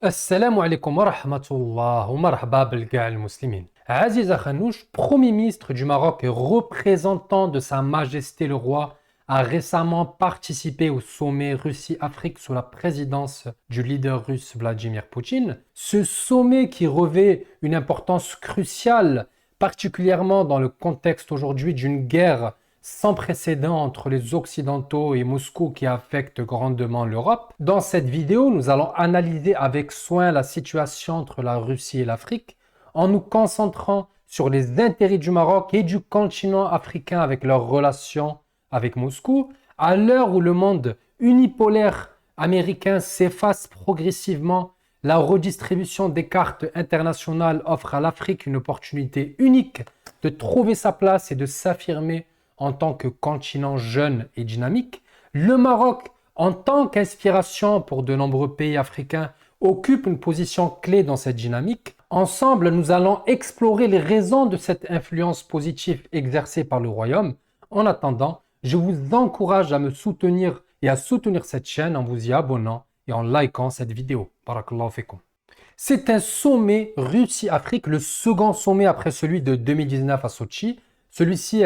السلام عليكم ورحمة الله ومرحبا بالكاع المسلمين. Aziz Akhanouch, Premier ministre du Maroc et représentant de Sa Majesté le Roi, a récemment participé au sommet Russie-Afrique sous la présidence du leader russe Vladimir Poutine. Ce sommet qui revêt une importance cruciale, particulièrement dans le contexte aujourd'hui d'une guerre sans précédent entre les Occidentaux et Moscou qui affecte grandement l'Europe. Dans cette vidéo, nous allons analyser avec soin la situation entre la Russie et l'Afrique en nous concentrant sur les intérêts du Maroc et du continent africain avec leurs relations avec Moscou. À l'heure où le monde unipolaire américain s'efface progressivement, la redistribution des cartes internationales offre à l'Afrique une opportunité unique de trouver sa place et de s'affirmer en tant que continent jeune et dynamique. Le Maroc, en tant qu'inspiration pour de nombreux pays africains, occupe une position clé dans cette dynamique. Ensemble, nous allons explorer les raisons de cette influence positive exercée par le Royaume. En attendant, je vous encourage à me soutenir et à soutenir cette chaîne en vous y abonnant et en likant cette vidéo. Barakallahu fikum. C'est un sommet Russie-Afrique, le second sommet après celui de 2019 à Sochi. Celui-ci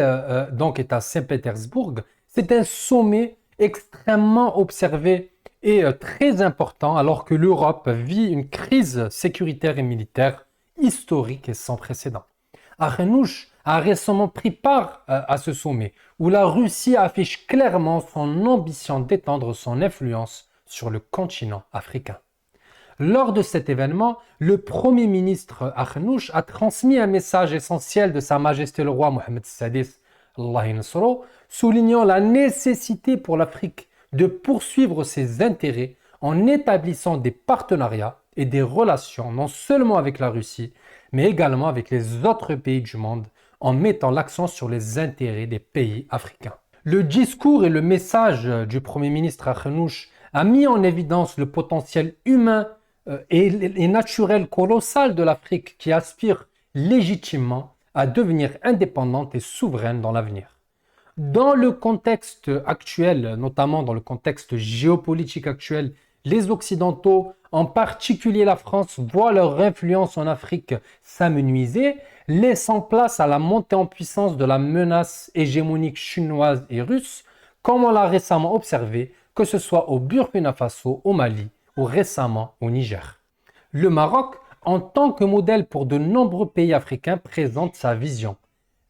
donc est à Saint-Pétersbourg. C'est un sommet extrêmement observé et très important alors que l'Europe vit une crise sécuritaire et militaire historique et sans précédent. Arnouch a récemment pris part à ce sommet où la Russie affiche clairement son ambition d'étendre son influence sur le continent africain. Lors de cet événement, le Premier ministre Arnouch a transmis un message essentiel de Sa Majesté le Roi Mohammed VI, Allah Yansuro, soulignant la nécessité pour l'Afrique de poursuivre ses intérêts en établissant des partenariats et des relations non seulement avec la Russie, mais également avec les autres pays du monde, en mettant l'accent sur les intérêts des pays africains. Le discours et le message du Premier ministre Arnouch a mis en évidence le potentiel humain et naturel colossal de l'Afrique qui aspire légitimement à devenir indépendante et souveraine dans l'avenir. Dans le contexte actuel, notamment dans le contexte géopolitique actuel, les Occidentaux, en particulier la France, voient leur influence en Afrique s'amenuiser, laissant place à la montée en puissance de la menace hégémonique chinoise et russe, comme on l'a récemment observé, que ce soit au Burkina Faso, au Mali ou récemment au Niger. Le Maroc, en tant que modèle pour de nombreux pays africains, présente sa vision.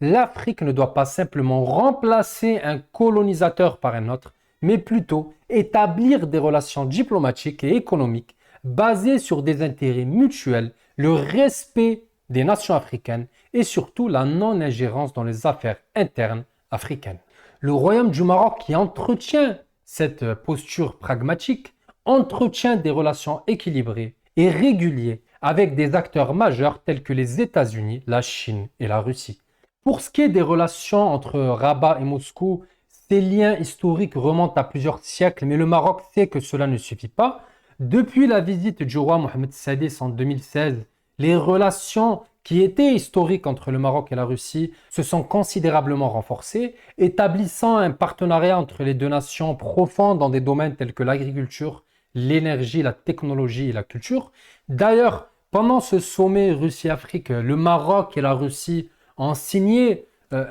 L'Afrique ne doit pas simplement remplacer un colonisateur par un autre, mais plutôt établir des relations diplomatiques et économiques basées sur des intérêts mutuels, le respect des nations africaines et surtout la non-ingérence dans les affaires internes africaines. Le Royaume du Maroc, qui entretient cette posture pragmatique, entretient des relations équilibrées et régulières avec des acteurs majeurs tels que les États-Unis, la Chine et la Russie. Pour ce qui est des relations entre Rabat et Moscou, ces liens historiques remontent à plusieurs siècles, mais le Maroc sait que cela ne suffit pas. Depuis la visite du roi Mohammed VI en 2016, les relations qui étaient historiques entre le Maroc et la Russie se sont considérablement renforcées, établissant un partenariat entre les deux nations profond dans des domaines tels que l'agriculture, l'énergie, la technologie et la culture. D'ailleurs, pendant ce sommet Russie-Afrique, le Maroc et la Russie ont signé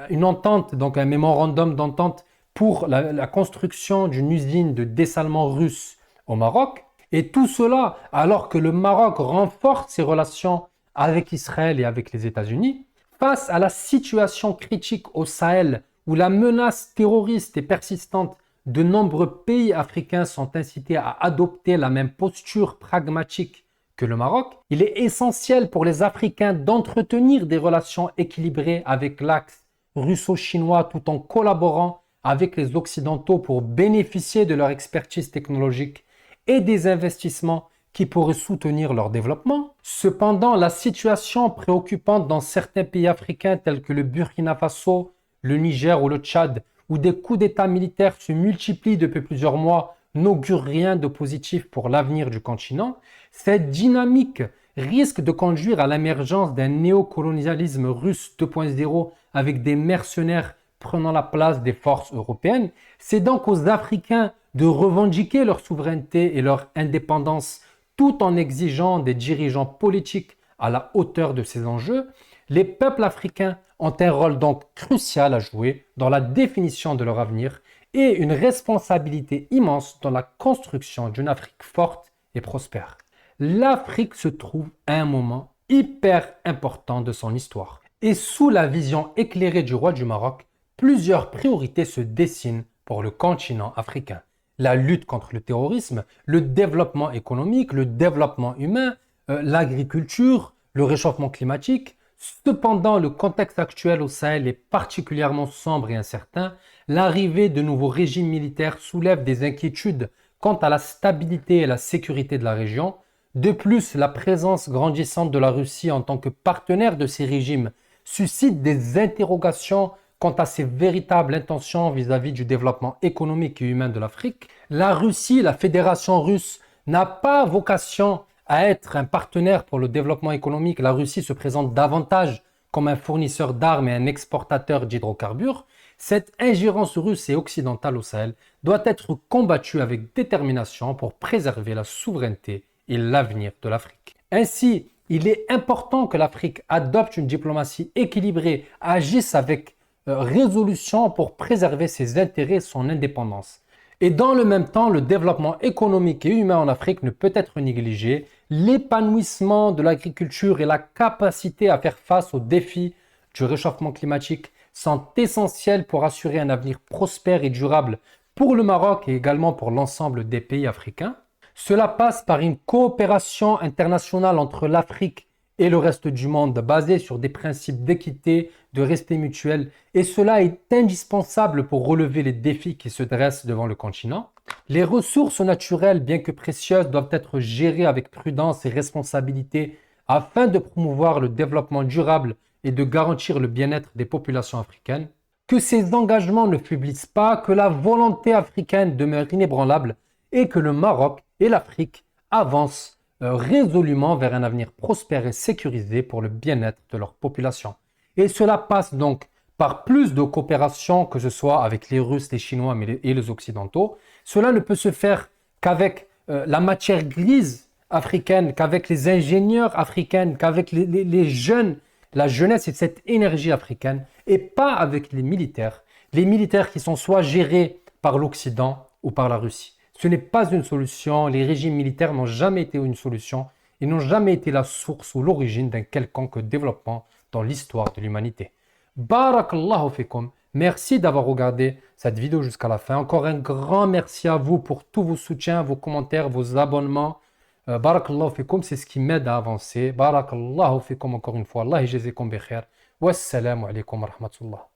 une entente, donc un mémorandum d'entente pour la construction d'une usine de dessalement russe au Maroc. Et tout cela alors que le Maroc renforce ses relations avec Israël et avec les États-Unis. Face à la situation critique au Sahel où la menace terroriste est persistante, de nombreux pays africains sont incités à adopter la même posture pragmatique que le Maroc. Il est essentiel pour les Africains d'entretenir des relations équilibrées avec l'axe russo-chinois tout en collaborant avec les Occidentaux pour bénéficier de leur expertise technologique et des investissements qui pourraient soutenir leur développement. Cependant, la situation préoccupante dans certains pays africains tels que le Burkina Faso, le Niger ou le Tchad, où des coups d'État militaires se multiplient depuis plusieurs mois, n'augure rien de positif pour l'avenir du continent. Cette dynamique risque de conduire à l'émergence d'un néocolonialisme russe 2.0 avec des mercenaires prenant la place des forces européennes. C'est donc aux Africains de revendiquer leur souveraineté et leur indépendance tout en exigeant des dirigeants politiques à la hauteur de ces enjeux, les peuples africains ont un rôle donc crucial à jouer dans la définition de leur avenir et une responsabilité immense dans la construction d'une Afrique forte et prospère. L'Afrique se trouve à un moment hyper important de son histoire. Et sous la vision éclairée du roi du Maroc, plusieurs priorités se dessinent pour le continent africain. La lutte contre le terrorisme, le développement économique, le développement humain, l'agriculture, le réchauffement climatique. Cependant, le contexte actuel au Sahel est particulièrement sombre et incertain. L'arrivée de nouveaux régimes militaires soulève des inquiétudes quant à la stabilité et la sécurité de la région. De plus, la présence grandissante de la Russie en tant que partenaire de ces régimes suscite des interrogations quant à ses véritables intentions vis-à-vis du développement économique et humain de l'Afrique. La Russie, la Fédération russe, n'a pas vocation à être un partenaire pour le développement économique. La Russie se présente davantage comme un fournisseur d'armes et un exportateur d'hydrocarbures. Cette ingérence russe et occidentale au Sahel doit être combattue avec détermination pour préserver la souveraineté et l'avenir de l'Afrique. Ainsi, il est important que l'Afrique adopte une diplomatie équilibrée, agisse avec résolution pour préserver ses intérêts et son indépendance. Et dans le même temps, le développement économique et humain en Afrique ne peut être négligé. L'épanouissement de l'agriculture et la capacité à faire face aux défis du réchauffement climatique sont essentiels pour assurer un avenir prospère et durable pour le Maroc et également pour l'ensemble des pays africains. Cela passe par une coopération internationale entre l'Afrique et le reste du monde basée sur des principes d'équité, de respect mutuel, et cela est indispensable pour relever les défis qui se dressent devant le continent. Les ressources naturelles, bien que précieuses, doivent être gérées avec prudence et responsabilité afin de promouvoir le développement durable et de garantir le bien-être des populations africaines. Que ces engagements ne faiblissent pas, que la volonté africaine demeure inébranlable et que le Maroc et l'Afrique avancent résolument vers un avenir prospère et sécurisé pour le bien-être de leur population. Et cela passe donc par plus de coopération, que ce soit avec les Russes, les Chinois et les Occidentaux. Cela ne peut se faire qu'avec la matière grise africaine, qu'avec les ingénieurs africains, qu'avec les jeunes, la jeunesse et cette énergie africaine, et pas avec les militaires. Les militaires qui sont soit gérés par l'Occident ou par la Russie. Ce n'est pas une solution. Les régimes militaires n'ont jamais été une solution. Ils n'ont jamais été la source ou l'origine d'un quelconque développement dans l'histoire de l'humanité. Barakallahu fikum. Merci d'avoir regardé cette vidéo jusqu'à la fin. Encore un grand merci à vous pour tous vos soutiens, vos commentaires, vos abonnements. Barakallahu fikum, c'est ce qui m'aide à avancer. Barakallahu fikum encore une fois. Allah yajazikum bi khair. Wassalamu alaikum wa rahmatullah.